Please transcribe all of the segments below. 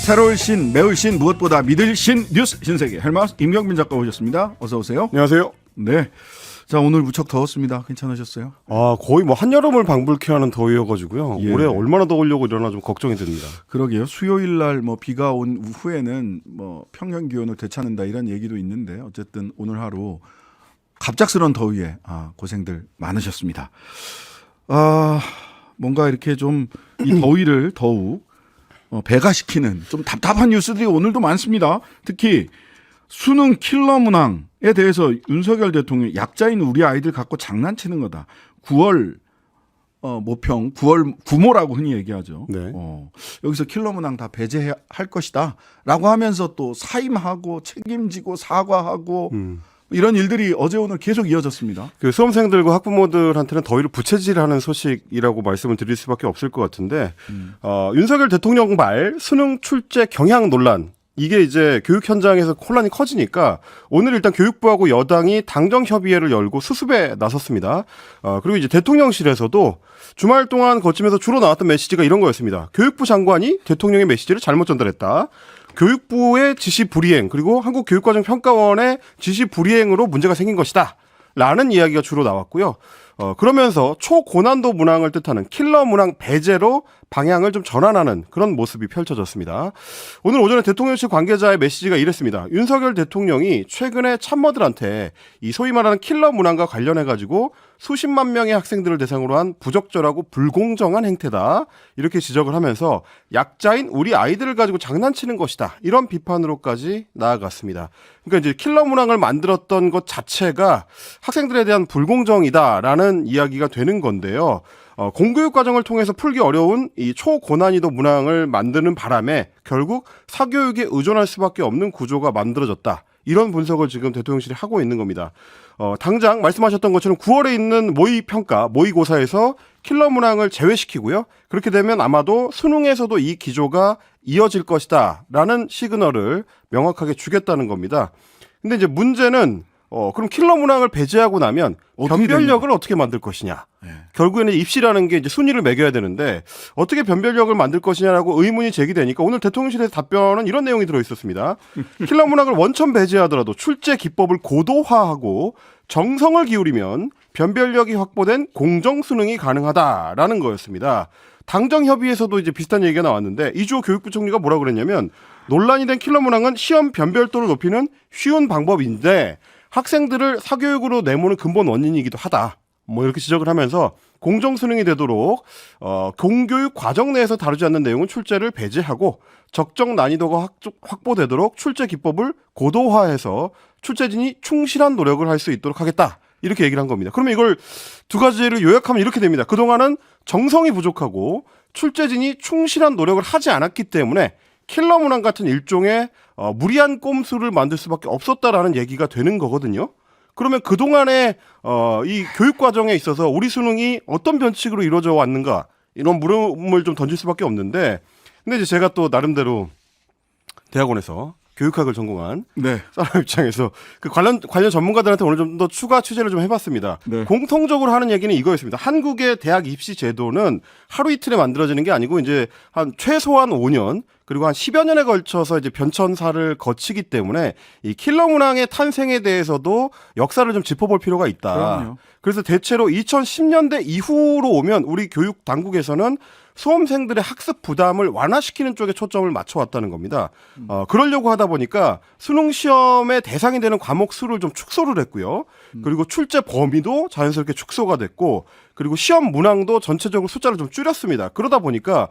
새로울 신, 매울 신, 무엇보다 믿을 신, 뉴스 신세계 헬마우스 임경빈 작가 오셨습니다. 어서 오세요. 안녕하세요. 네. 자, 오늘 무척 더웠습니다. 괜찮으셨어요? 거의 뭐 한여름을 방불케 하는 더위여가지고요. 예. 올해 얼마나 더우려고 이러나 좀 걱정이 됩니다. 그러게요. 수요일 날 뭐 비가 온 후에는 뭐 평년 기온을 되찾는다 이런 얘기도 있는데 어쨌든 오늘 하루 갑작스러운 더위에 고생들 많으셨습니다. 뭔가 이렇게 좀 이 더위를 더욱 배가시키는 좀 답답한 뉴스들이 오늘도 많습니다. 특히 수능 킬러 문항에 대해서 윤석열 대통령이 약자인 우리 아이들 갖고 장난치는 거다. 9월 모평, 9월 구모라고 흔히 얘기하죠. 네. 여기서 킬러 문항 다 배제할 것이다 라고 하면서 또 사임하고 책임지고 사과하고 이런 일들이 어제 오늘 계속 이어졌습니다. 그 수험생들과 학부모들한테는 더위를 부채질하는 소식이라고 말씀을 드릴 수밖에 없을 것 같은데 윤석열 대통령 말 수능 출제 경향 논란 이게 이제 교육 현장에서 혼란이 커지니까 오늘 일단 교육부하고 여당이 당정 협의회를 열고 수습에 나섰습니다. 그리고 이제 대통령실에서도 주말 동안 거치면서 주로 나왔던 메시지가 이런 거였습니다. 교육부 장관이 대통령의 메시지를 잘못 전달했다. 교육부의 지시 불이행 그리고 한국교육과정평가원의 지시 불이행으로 문제가 생긴 것이다. 라는 이야기가 주로 나왔고요. 그러면서 초고난도 문항을 뜻하는 킬러 문항 배제로 방향을 좀 전환하는 그런 모습이 펼쳐졌습니다. 오늘 오전에 대통령실 관계자의 메시지가 이랬습니다. 윤석열 대통령이 최근에 참모들한테 이 소위 말하는 킬러 문항과 관련해가지고 수십만 명의 학생들을 대상으로 한 부적절하고 불공정한 행태다. 이렇게 지적을 하면서 약자인 우리 아이들을 가지고 장난치는 것이다. 이런 비판으로까지 나아갔습니다. 그러니까 이제 킬러 문항을 만들었던 것 자체가 학생들에 대한 불공정이다라는 이야기가 되는 건데요. 공교육 과정을 통해서 풀기 어려운 이 초고난이도 문항을 만드는 바람에 결국 사교육에 의존할 수밖에 없는 구조가 만들어졌다. 이런 분석을 지금 대통령실이 하고 있는 겁니다. 당장 말씀하셨던 것처럼 9월에 있는 모의평가, 모의고사에서 킬러 문항을 제외시키고요. 그렇게 되면 아마도 수능에서도 이 기조가 이어질 것이다 라는 시그널을 명확하게 주겠다는 겁니다. 근데 이제 문제는 그럼 킬러 문항을 배제하고 나면 변별력을 어떻게 만들 것이냐. 네. 결국에는 입시라는 게 이제 순위를 매겨야 되는데 어떻게 변별력을 만들 것이냐라고 의문이 제기되니까 오늘 대통령실의 답변은 이런 내용이 들어있었습니다. 킬러 문항을 원천 배제하더라도 출제 기법을 고도화하고 정성을 기울이면 변별력이 확보된 공정 수능이 가능하다라는 거였습니다. 당정협의에서도 이제 비슷한 얘기가 나왔는데 이주호 교육부 총리가 뭐라 그랬냐면 논란이 된 킬러 문항은 시험 변별도를 높이는 쉬운 방법인데 학생들을 사교육으로 내모는 근본 원인이기도 하다. 뭐 이렇게 지적을 하면서 공정 수능이 되도록 공교육 과정 내에서 다루지 않는 내용은 출제를 배제하고 적정 난이도가 확보되도록 출제 기법을 고도화해서 출제진이 충실한 노력을 할 수 있도록 하겠다. 이렇게 얘기를 한 겁니다. 그러면 이걸 두 가지를 요약하면 이렇게 됩니다. 그동안은 정성이 부족하고 출제진이 충실한 노력을 하지 않았기 때문에 킬러 문항 같은 일종의 무리한 꼼수를 만들 수밖에 없었다라는 얘기가 되는 거거든요. 그러면 그동안에 이 교육 과정에 있어서 우리 수능이 어떤 변칙으로 이루어져 왔는가 이런 물음을 좀 던질 수밖에 없는데 근데 이제 제가 또 나름대로 대학원에서 교육학을 전공한 사람 입장에서 그 관련 전문가들한테 오늘 좀 더 추가 취재를 좀 해봤습니다. 네. 공통적으로 하는 얘기는 이거였습니다. 한국의 대학 입시 제도는 하루 이틀에 만들어지는 게 아니고 이제 한 최소한 5년 그리고 한 10여 년에 걸쳐서 이제 변천사를 거치기 때문에 이 킬러 문항의 탄생에 대해서도 역사를 좀 짚어볼 필요가 있다. 그럼요. 그래서 대체로 2010년대 이후로 오면 우리 교육 당국에서는 수험생들의 학습 부담을 완화시키는 쪽에 초점을 맞춰왔다는 겁니다. 그러려고 하다 보니까 수능 시험의 대상이 되는 과목 수를 좀 축소를 했고요. 그리고 출제 범위도 자연스럽게 축소가 됐고 그리고 시험 문항도 전체적으로 숫자를 좀 줄였습니다. 그러다 보니까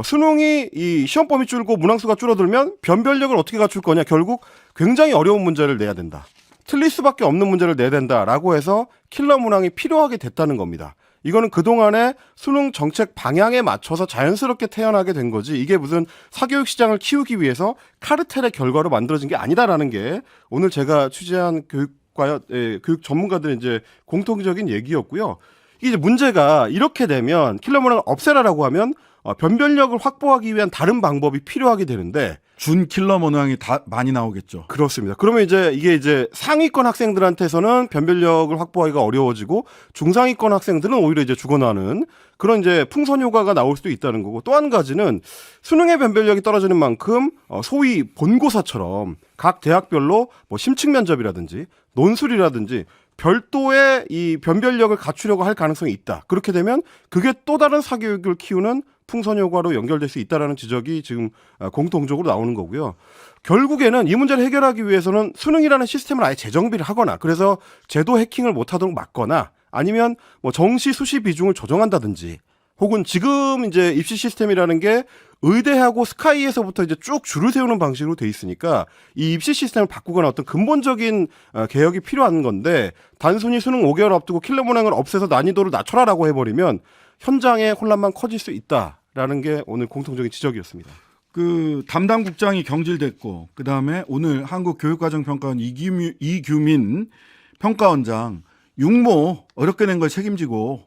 수능이 이 시험 범위 줄고 문항 수가 줄어들면 변별력을 어떻게 갖출 거냐 결국 굉장히 어려운 문제를 내야 된다. 틀릴 수밖에 없는 문제를 내야 된다라고 해서 킬러 문항이 필요하게 됐다는 겁니다. 이거는 그동안의 수능 정책 방향에 맞춰서 자연스럽게 태어나게 된 거지 이게 무슨 사교육 시장을 키우기 위해서 카르텔의 결과로 만들어진 게 아니다라는 게 오늘 제가 취재한 교육 전문가들의 이제 공통적인 얘기였고요. 이제 문제가 이렇게 되면 킬러 문항을 없애라라고 하면 변별력을 확보하기 위한 다른 방법이 필요하게 되는데 준 킬러 문항이 다 많이 나오겠죠. 그렇습니다. 그러면 이게 이제 상위권 학생들한테서는 변별력을 확보하기가 어려워지고 중상위권 학생들은 오히려 이제 죽어나는 그런 이제 풍선 효과가 나올 수도 있다는 거고 또 한 가지는 수능의 변별력이 떨어지는 만큼 소위 본고사처럼 각 대학별로 뭐 심층 면접이라든지 논술이라든지 별도의 이 변별력을 갖추려고 할 가능성이 있다. 그렇게 되면 그게 또 다른 사교육을 키우는 풍선 효과로 연결될 수 있다라는 지적이 지금 공통적으로 나오는 거고요. 결국에는 이 문제를 해결하기 위해서는 수능이라는 시스템을 아예 재정비를 하거나 그래서 제도 해킹을 못하도록 막거나 아니면 뭐 정시 수시 비중을 조정한다든지 혹은 지금 이제 입시 시스템이라는 게 의대하고 스카이에서부터 이제 쭉 줄을 세우는 방식으로 돼 있으니까 이 입시 시스템을 바꾸거나 어떤 근본적인 개혁이 필요한 건데 단순히 수능 5개월 앞두고 킬러 문항을 없애서 난이도를 낮춰라라고 해버리면 현장의 혼란만 커질 수 있다라는 게 오늘 공통적인 지적이었습니다. 그 담당 국장이 경질됐고 그다음에 오늘 한국교육과정평가원 이규민 평가원장 육모 어렵게 낸 걸 책임지고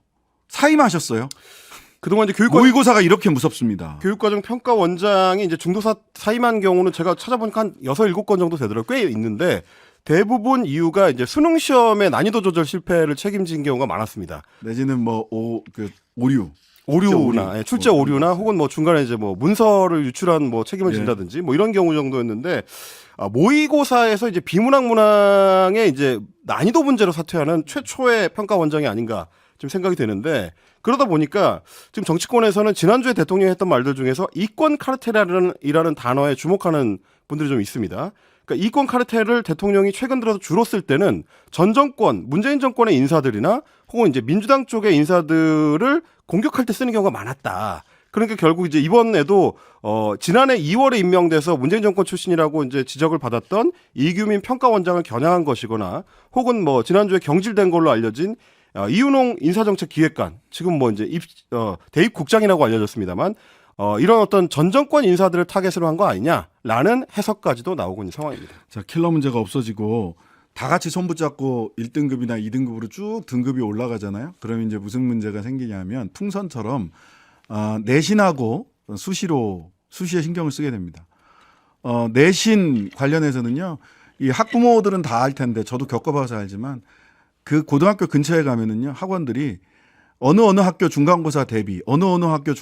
사임하셨어요. 그동안 이제 모의고사가 이렇게 무섭습니다. 교육과정 평가원장이 이제 중도사 사임한 경우는 제가 찾아보니까 한 6, 7건 정도 되더라고요. 꽤 있는데 대부분 이유가 이제 수능 시험의 난이도 조절 실패를 책임진 경우가 많았습니다. 내지는 뭐 오류. 오류나 출제 오류나 혹은 뭐 중간에 이제 뭐 문서를 유출한 뭐 책임을 진다든지 뭐 이런 경우 정도였는데 모의고사에서 이제 비문학 문항의 이제 난이도 문제로 사퇴하는 최초의 평가원장이 아닌가 좀 생각이 되는데 그러다 보니까 지금 정치권에서는 지난주에 대통령이 했던 말들 중에서 이권 카르텔이라는 단어에 주목하는 분들이 좀 있습니다. 그러니까 이권 카르텔을 대통령이 최근 들어서 주로 쓸 때는 전 정권, 문재인 정권의 인사들이나 혹은 이제 민주당 쪽의 인사들을 공격할 때 쓰는 경우가 많았다. 그러니까 결국 이제 이번에도 지난해 2월에 임명돼서 문재인 정권 출신이라고 이제 지적을 받았던 이규민 평가원장을 겨냥한 것이거나 혹은 뭐 지난주에 경질된 걸로 알려진 이윤홍 인사정책기획관 지금 뭐 이제 대입국장이라고 알려졌습니다만 이런 어떤 전 정권 인사들을 타겟으로 한 거 아니냐라는 해석까지도 나오고 있는 상황입니다. 자, 킬러 문제가 없어지고 다 같이 손 붙잡고 1등급이나 2등급으로 쭉 등급이 올라가잖아요. 그러면 이제 무슨 문제가 생기냐면 풍선처럼 내신하고 수시에 신경을 쓰게 됩니다. 내신 관련해서는요. 이 학부모들은 다 알 텐데 저도 겪어봐서 알지만 그 고등학교 근처에 가면은요. 학원들이 어느 학교 중간고사 대비, 어느 학교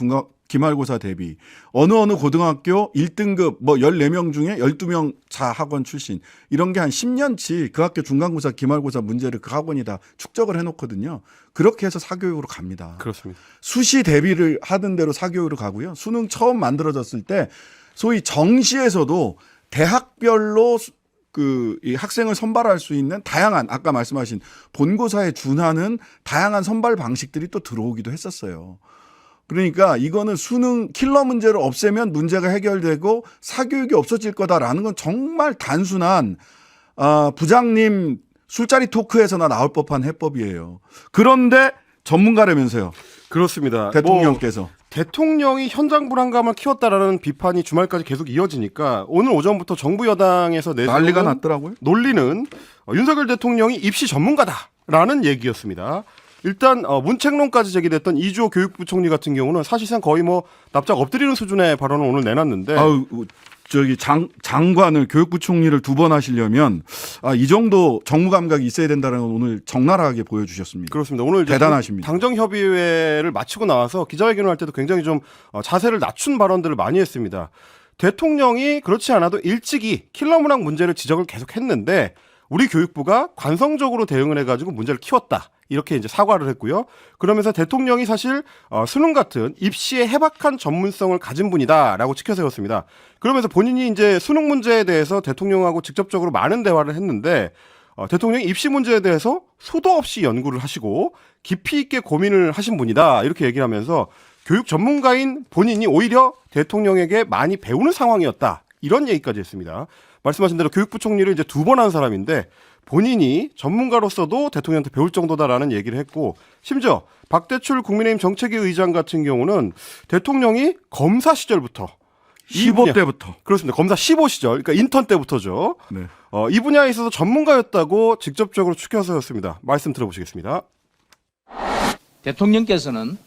기말고사 대비, 어느 고등학교 1등급 뭐 14명 중에 12명 자 학원 출신 이런 게 한 10년치 그 학교 중간고사 기말고사 문제를 그 학원이 다 축적을 해놓거든요. 그렇게 해서 사교육으로 갑니다. 그렇습니다. 수시 대비를 하던 대로 사교육으로 가고요. 수능 처음 만들어졌을 때 소위 정시에서도 대학별로 이 학생을 선발할 수 있는 다양한 아까 말씀하신 본고사에 준하는 다양한 선발 방식들이 또 들어오기도 했었어요. 그러니까 이거는 수능 킬러 문제를 없애면 문제가 해결되고 사교육이 없어질 거다라는 건 정말 단순한 부장님 술자리 토크에서나 나올 법한 해법이에요. 그런데 전문가라면서요. 그렇습니다. 대통령께서. 대통령이 현장 불안감을 키웠다라는 비판이 주말까지 계속 이어지니까 오늘 오전부터 정부 여당에서 내세운 난리가 났더라고요. 논리는 윤석열 대통령이 입시 전문가다라는 얘기였습니다. 일단 문책론까지 제기됐던 이주호 교육부 총리 같은 경우는 사실상 거의 뭐 납작 엎드리는 수준의 발언을 오늘 내놨는데 장관을 교육부 총리를 2번 하시려면 이 정도 정무 감각이 있어야 된다는 건 오늘 적나라하게 보여주셨습니다. 그렇습니다. 오늘 대단하십니다. 당정협의회를 마치고 나와서 기자회견을 할 때도 굉장히 좀 자세를 낮춘 발언들을 많이 했습니다. 대통령이 그렇지 않아도 일찍이 킬러 문항 문제를 지적을 계속했는데 우리 교육부가 관성적으로 대응을 해가지고 문제를 키웠다. 이렇게 이제 사과를 했고요. 그러면서 대통령이 사실 수능 같은 입시에 해박한 전문성을 가진 분이다라고 치켜세웠습니다. 그러면서 본인이 이제 수능 문제에 대해서 대통령하고 직접적으로 많은 대화를 했는데 대통령이 입시 문제에 대해서 수도 없이 연구를 하시고 깊이 있게 고민을 하신 분이다. 이렇게 얘기를 하면서 교육 전문가인 본인이 오히려 대통령에게 많이 배우는 상황이었다. 이런 얘기까지 했습니다. 말씀하신 대로 교육부 총리를 이제 2번 한 사람인데 본인이 전문가로서도 대통령한테 배울 정도다라는 얘기를 했고 심지어 박대출 국민의힘 정책위 의장 같은 경우는 대통령이 검사 시절부터 15대부터 그렇습니다. 검사 15시절 그러니까 인턴 때부터죠. 네. 이 분야에 있어서 전문가였다고 직접적으로 추켜서였습니다. 말씀 들어보시겠습니다. 대통령께서는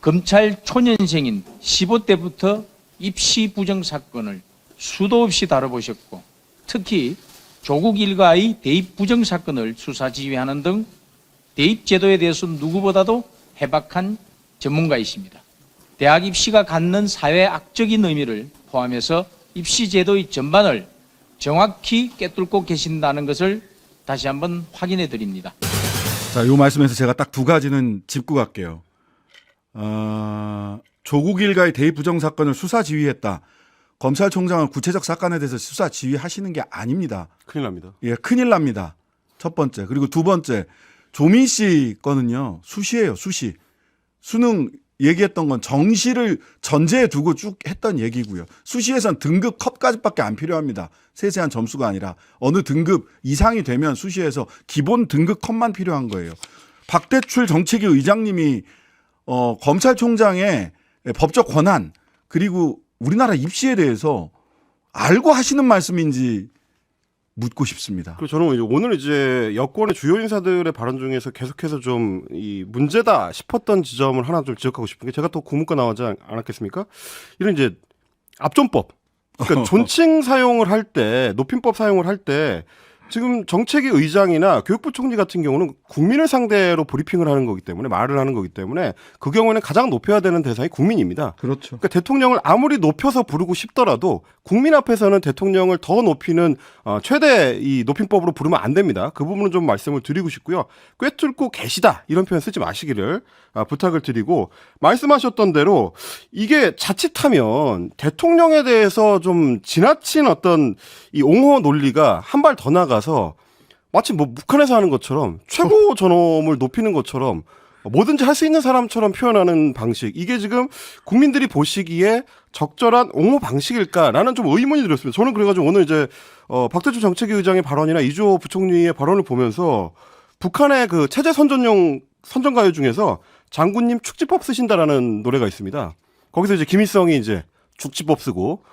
검찰 초년생인 15대부터 입시 부정 사건을 수도 없이 다뤄보셨고 특히 조국 일가의 대입 부정 사건을 수사 지휘하는 등 대입 제도에 대해서 누구보다도 해박한 전문가이십니다. 대학 입시가 갖는 사회 악적인 의미를 포함해서 입시 제도의 전반을 정확히 꿰뚫고 계신다는 것을 다시 한번 확인해 드립니다. 자, 요 말씀에서 제가 딱 두 가지는 짚고 갈게요. 조국 일가의 대입 부정 사건을 수사 지휘했다. 검찰총장은 구체적 사건에 대해서 수사 지휘하시는 게 아닙니다. 큰일 납니다. 예, 큰일 납니다. 첫 번째. 그리고 두 번째. 조민 씨 거는요, 수시예요, 수시. 수능 얘기했던 건 정시를 전제에 두고 쭉 했던 얘기고요. 수시에선 등급 컵까지밖에 안 필요합니다. 세세한 점수가 아니라 어느 등급 이상이 되면 수시에서 기본 등급 컵만 필요한 거예요. 박대출 정책위 의장님이 검찰총장의 법적 권한 그리고 우리나라 입시에 대해서 알고 하시는 말씀인지 묻고 싶습니다. 그리고 저는 오늘 이제 여권의 주요 인사들의 발언 중에서 계속해서 좀 이 문제다 싶었던 지점을 하나 좀 지적하고 싶은 게 제가 또 국문과 나오지 않았겠습니까? 이런 이제 압존법, 그러니까 존칭 사용을 할 때, 높임법 사용을 할 때 지금 정책위 의장이나 교육부 총리 같은 경우는 국민을 상대로 브리핑을 하는 거기 때문에 말을 하는 거기 때문에 그 경우에는 가장 높여야 되는 대상이 국민입니다. 그렇죠. 그러니까 대통령을 아무리 높여서 부르고 싶더라도 국민 앞에서는 대통령을 더 높이는 최대 이 높임법으로 부르면 안 됩니다. 그 부분은 좀 말씀을 드리고 싶고요. 꿰뚫고 계시다 이런 표현 쓰지 마시기를 부탁을 드리고 말씀하셨던 대로 이게 자칫하면 대통령에 대해서 좀 지나친 어떤 이 옹호 논리가 한 발 더 나가서 마치 뭐 북한에서 하는 것처럼 최고 존엄을 높이는 것처럼 뭐든지 할 수 있는 사람처럼 표현하는 방식 이게 지금 국민들이 보시기에 적절한 옹호 방식일까라는 좀 의문이 들었습니다. 저는 그래가지고 오늘 이제 박대출 정책위 의장의 발언이나 이주호 부총리의 발언을 보면서 북한의 그 체제 선전용 선전가요 중에서 장군님 축지법 쓰신다라는 노래가 있습니다. 거기서 이제 김일성이 이제 축지법 쓰고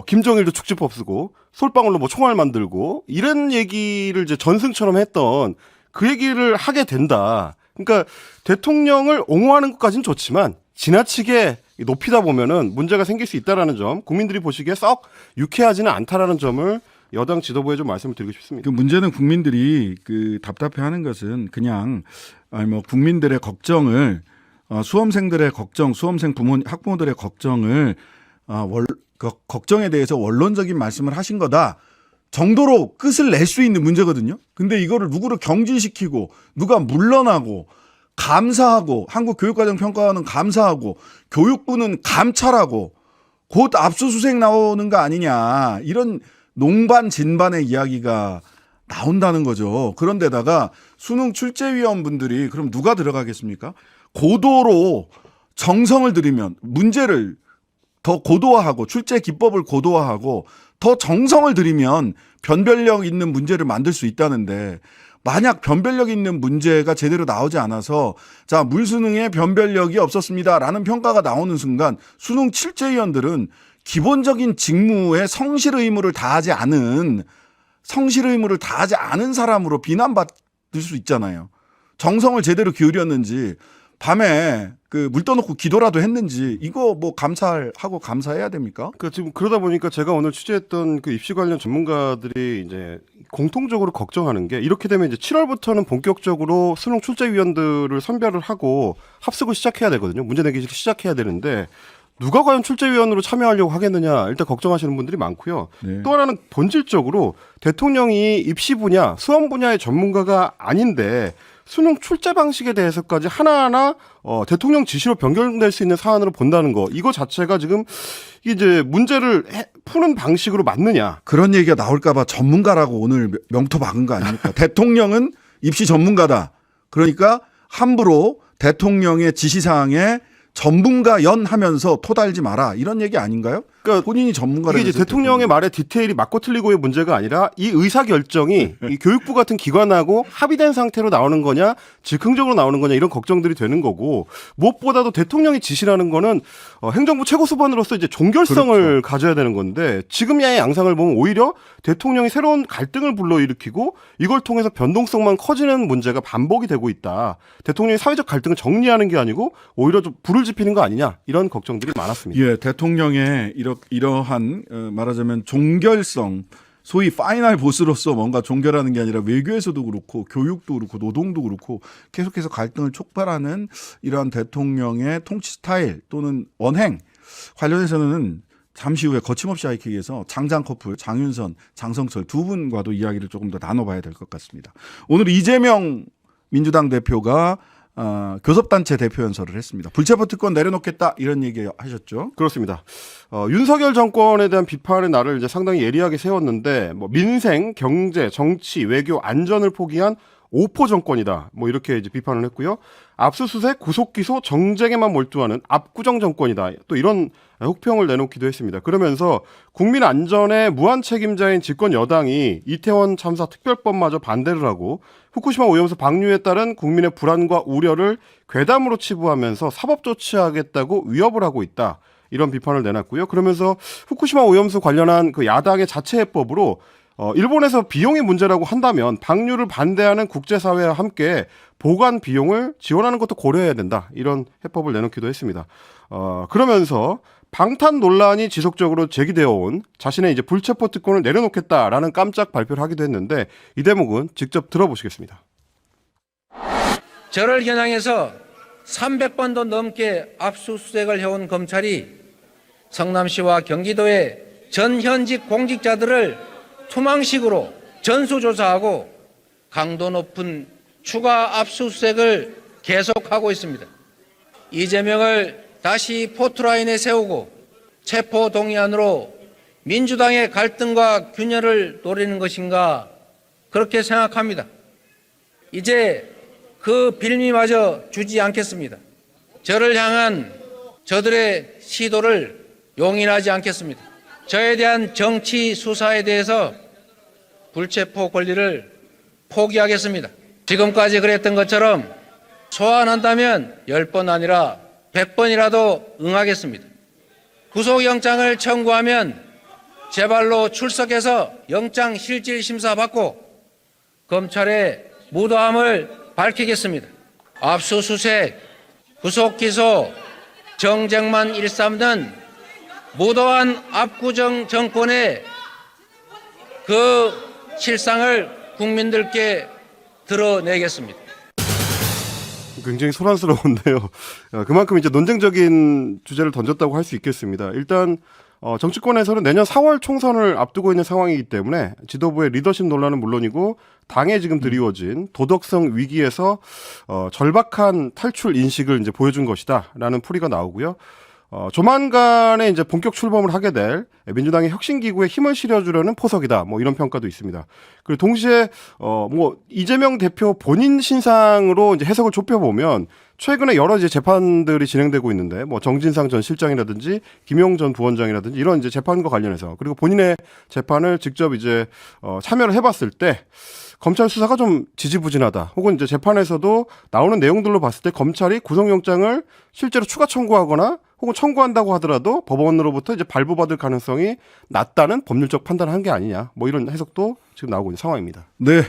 김정일도 축지법 쓰고 솔방울로 뭐 총알 만들고 이런 얘기를 이제 전승처럼 했던 그 얘기를 하게 된다. 그러니까 대통령을 옹호하는 것까지는 좋지만 지나치게 높이다 보면은 문제가 생길 수 있다라는 점, 국민들이 보시기에 썩 유쾌하지는 않다라는 점을 여당 지도부에 좀 말씀을 드리고 싶습니다. 그 문제는 국민들이 그 답답해하는 것은 그냥 국민들의 걱정을 수험생들의 걱정, 수험생 부모 학부모들의 걱정을 그 걱정에 대해서 원론적인 말씀을 하신 거다 정도로 끝을 낼 수 있는 문제거든요. 근데 이거를 누구를 경질시키고 누가 물러나고 감사하고 한국교육과정평가원은 감사하고 교육부는 감찰하고 곧 압수수색 나오는 거 아니냐 이런 농반 진반의 이야기가 나온다는 거죠. 그런데다가 수능 출제위원분들이 그럼 누가 들어가겠습니까? 고도로 정성을 들이면 문제를 더 고도화하고 출제 기법을 고도화하고 더 정성을 들이면 변별력 있는 문제를 만들 수 있다는데 만약 변별력 있는 문제가 제대로 나오지 않아서 자 물수능에 변별력이 없었습니다라는 평가가 나오는 순간 수능 출제위원들은 기본적인 직무에 성실 의무를 다하지 않은 사람으로 비난받을 수 있잖아요. 정성을 제대로 기울였는지 밤에 그 물 떠놓고 기도라도 했는지 이거 뭐 감사하고 감사해야 됩니까? 그 지금 그러다 보니까 제가 오늘 취재했던 그 입시 관련 전문가들이 이제 공통적으로 걱정하는 게 이렇게 되면 이제 7월부터는 본격적으로 수능 출제위원들을 선별을 하고 합숙을 시작해야 되거든요. 문제 내기 시작해야 되는데 누가 과연 출제위원으로 참여하려고 하겠느냐 일단 걱정하시는 분들이 많고요. 네. 또 하나는 본질적으로 대통령이 입시 분야, 수험 분야의 전문가가 아닌데 수능 출제 방식에 대해서까지 하나하나 대통령 지시로 변경될 수 있는 사안으로 본다는 거 이거 자체가 지금 이제 문제를 푸는 방식으로 맞느냐 그런 얘기가 나올까봐 전문가라고 오늘 명토 박은 거 아닙니까? 대통령은 입시 전문가다. 그러니까 함부로 대통령의 지시사항에 전문가 연하면서 토달지 마라 이런 얘기 아닌가요? 그러니까 본인이 전문가라서 이게 이제 대통령의 말에 디테일이 맞고 틀리고의 문제가 아니라 이 의사 결정이 이 교육부 같은 기관하고 합의된 상태로 나오는 거냐, 즉흥적으로 나오는 거냐 이런 걱정들이 되는 거고 무엇보다도 대통령이 지시라는 거는 행정부 최고 수반으로서 이제 종결성을 그렇죠. 가져야 되는 건데 지금의 양상을 보면 오히려 대통령이 새로운 갈등을 불러일으키고 이걸 통해서 변동성만 커지는 문제가 반복이 되고 있다. 대통령이 사회적 갈등을 정리하는 게 아니고 오히려 좀 불을 지피는 거 아니냐 이런 걱정들이 많았습니다. 예, 대통령의 이러한 말하자면 종결성, 소위 파이널 보스로서 뭔가 종결하는 게 아니라 외교에서도 그렇고 교육도 그렇고 노동도 그렇고 계속해서 갈등을 촉발하는 이러한 대통령의 통치 스타일 또는 원행 관련해서는 잠시 후에 거침없이 하이킥에서 장장 커플 장윤선, 장성철 두 분과도 이야기를 조금 더 나눠봐야 될 것 같습니다. 오늘 이재명 민주당 대표가 교섭단체 대표 연설을 했습니다. 불체포 특권 내려놓겠다 이런 얘기 하셨죠? 그렇습니다. 윤석열 정권에 대한 비판의 날을 이제 상당히 예리하게 세웠는데 뭐 민생, 경제, 정치, 외교, 안전을 포기한 오포 정권이다. 뭐 이렇게 이제 비판을 했고요. 압수수색, 구속기소, 정쟁에만 몰두하는 압구정 정권이다. 또 이런 혹평을 내놓기도 했습니다. 그러면서 국민 안전에 무한 책임자인 집권 여당이 이태원 참사 특별법마저 반대를 하고 후쿠시마 오염수 방류에 따른 국민의 불안과 우려를 괴담으로 치부하면서 사법 조치하겠다고 위협을 하고 있다. 이런 비판을 내놨고요. 그러면서 후쿠시마 오염수 관련한 그 야당의 자체 해법으로 일본에서 비용이 문제라고 한다면 방류를 반대하는 국제사회와 함께 보관 비용을 지원하는 것도 고려해야 된다. 이런 해법을 내놓기도 했습니다. 그러면서 방탄 논란이 지속적으로 제기되어 온 자신의 이제 불체포 특권을 내려놓겠다라는 깜짝 발표를 하기도 했는데 이 대목은 직접 들어보시겠습니다. 저를 겨냥해서 300번도 넘게 압수수색을 해온 검찰이 성남시와 경기도의 전 현직 공직자들을 투망식으로 전수조사하고 강도 높은 추가 압수수색을 계속하고 있습니다. 이재명을 다시 포트라인에 세우고 체포동의안으로 민주당의 갈등과 균열을 노리는 것인가 그렇게 생각합니다. 이제 그 빌미마저 주지 않겠습니다. 저를 향한 저들의 시도를 용인하지 않겠습니다. 저에 대한 정치 수사에 대해서 불체포 권리를 포기하겠습니다. 지금까지 그랬던 것처럼 소환한다면 10번 아니라 100번이라도 응하겠습니다. 구속영장을 청구하면 제 발로 출석해서 영장 실질 심사 받고 검찰의 무도함을 밝히겠습니다. 압수수색, 구속기소, 정쟁만 일삼는 무도한 압구정 정권의 그 실상을 국민들께 드러내겠습니다. 굉장히 소란스러운데요. 그만큼 이제 논쟁적인 주제를 던졌다고 할 수 있겠습니다. 일단 정치권에서는 내년 4월 총선을 앞두고 있는 상황이기 때문에 지도부의 리더십 논란은 물론이고 당에 지금 드리워진 도덕성 위기에서 절박한 탈출 인식을 이제 보여준 것이다라는 풀이가 나오고요. 조만간에 이제 본격 출범을 하게 될 민주당의 혁신기구에 힘을 실어주려는 포석이다. 뭐 이런 평가도 있습니다. 그리고 동시에 뭐 이재명 대표 본인 신상으로 이제 해석을 좁혀보면 최근에 여러 이제 재판들이 진행되고 있는데 뭐 정진상 전 실장이라든지 김용 전 부원장이라든지 이런 이제 재판과 관련해서 그리고 본인의 재판을 직접 이제 참여를 해봤을 때 검찰 수사가 좀 지지부진하다. 혹은 이제 재판에서도 나오는 내용들로 봤을 때 검찰이 구속영장을 실제로 추가 청구하거나 혹은 청구한다고 하더라도 법원으로부터 이제 발부받을 가능성이 낮다는 법률적 판단을 한 게 아니냐. 뭐 이런 해석도 지금 나오고 있는 상황입니다. 네,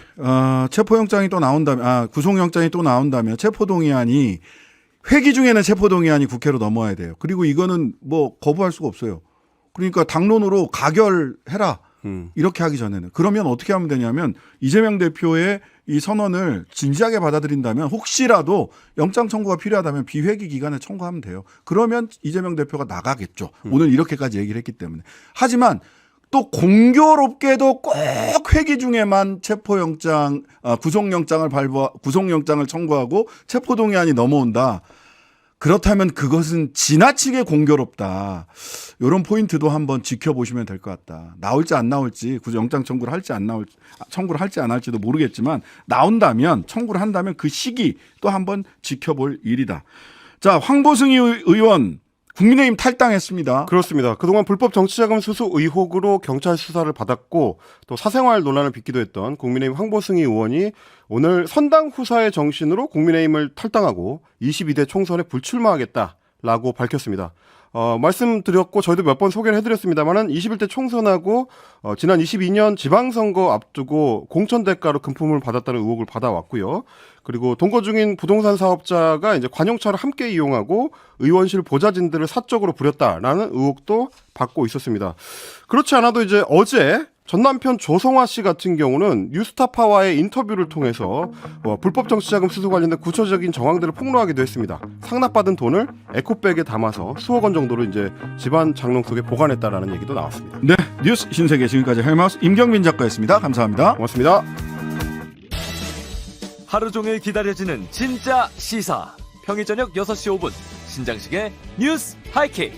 체포영장이 또 나온다면, 구속영장이 또 나온다면 체포동의안이 회기 중에는 체포동의안이 국회로 넘어야 돼요. 그리고 이거는 뭐 거부할 수가 없어요. 그러니까 당론으로 가결해라. 이렇게 하기 전에는. 그러면 어떻게 하면 되냐면 이재명 대표의 이 선언을 진지하게 받아들인다면 혹시라도 영장 청구가 필요하다면 비회기 기간에 청구하면 돼요. 그러면 이재명 대표가 나가겠죠. 오늘 이렇게까지 얘기를 했기 때문에. 하지만 또 공교롭게도 꼭 회기 중에만 체포영장, 구속영장을 청구하고 체포동의안이 넘어온다. 그렇다면 그것은 지나치게 공교롭다. 이런 포인트도 한번 지켜보시면 될 것 같다. 나올지 안 나올지, 영장 청구를 할지 안 할지도 모르겠지만 나온다면, 청구를 한다면 그 시기 또 한번 지켜볼 일이다. 자, 황보승 의원 국민의힘 탈당했습니다. 그렇습니다. 그동안 불법 정치자금 수수 의혹으로 경찰 수사를 받았고 또 사생활 논란을 빚기도 했던 국민의힘 황보승희 의원이 오늘 선당 후사의 정신으로 국민의힘을 탈당하고 22대 총선에 불출마하겠다라고 밝혔습니다. 말씀드렸고 저희도 몇 번 소개를 해드렸습니다만은 21대 총선하고 지난 22년 지방선거 앞두고 공천 대가로 금품을 받았다는 의혹을 받아왔고요. 그리고 동거 중인 부동산 사업자가 이제 관용차를 함께 이용하고 의원실 보좌진들을 사적으로 부렸다라는 의혹도 받고 있었습니다. 그렇지 않아도 이제 어제 전 남편 조성화 씨 같은 경우는 뉴스타파와의 인터뷰를 통해서 불법 정치자금 수수 관련된 구체적인 정황들을 폭로하기도 했습니다. 상납받은 돈을 에코백에 담아서 수억 원 정도로 이제 집안 장롱 속에 보관했다라는 얘기도 나왔습니다. 네, 뉴스 신세계 지금까지 헬마우스 임경민 작가였습니다. 감사합니다. 고맙습니다. 하루 종일 기다려지는 진짜 시사. 평일 저녁 6시 5분 신장식의 뉴스 하이킥.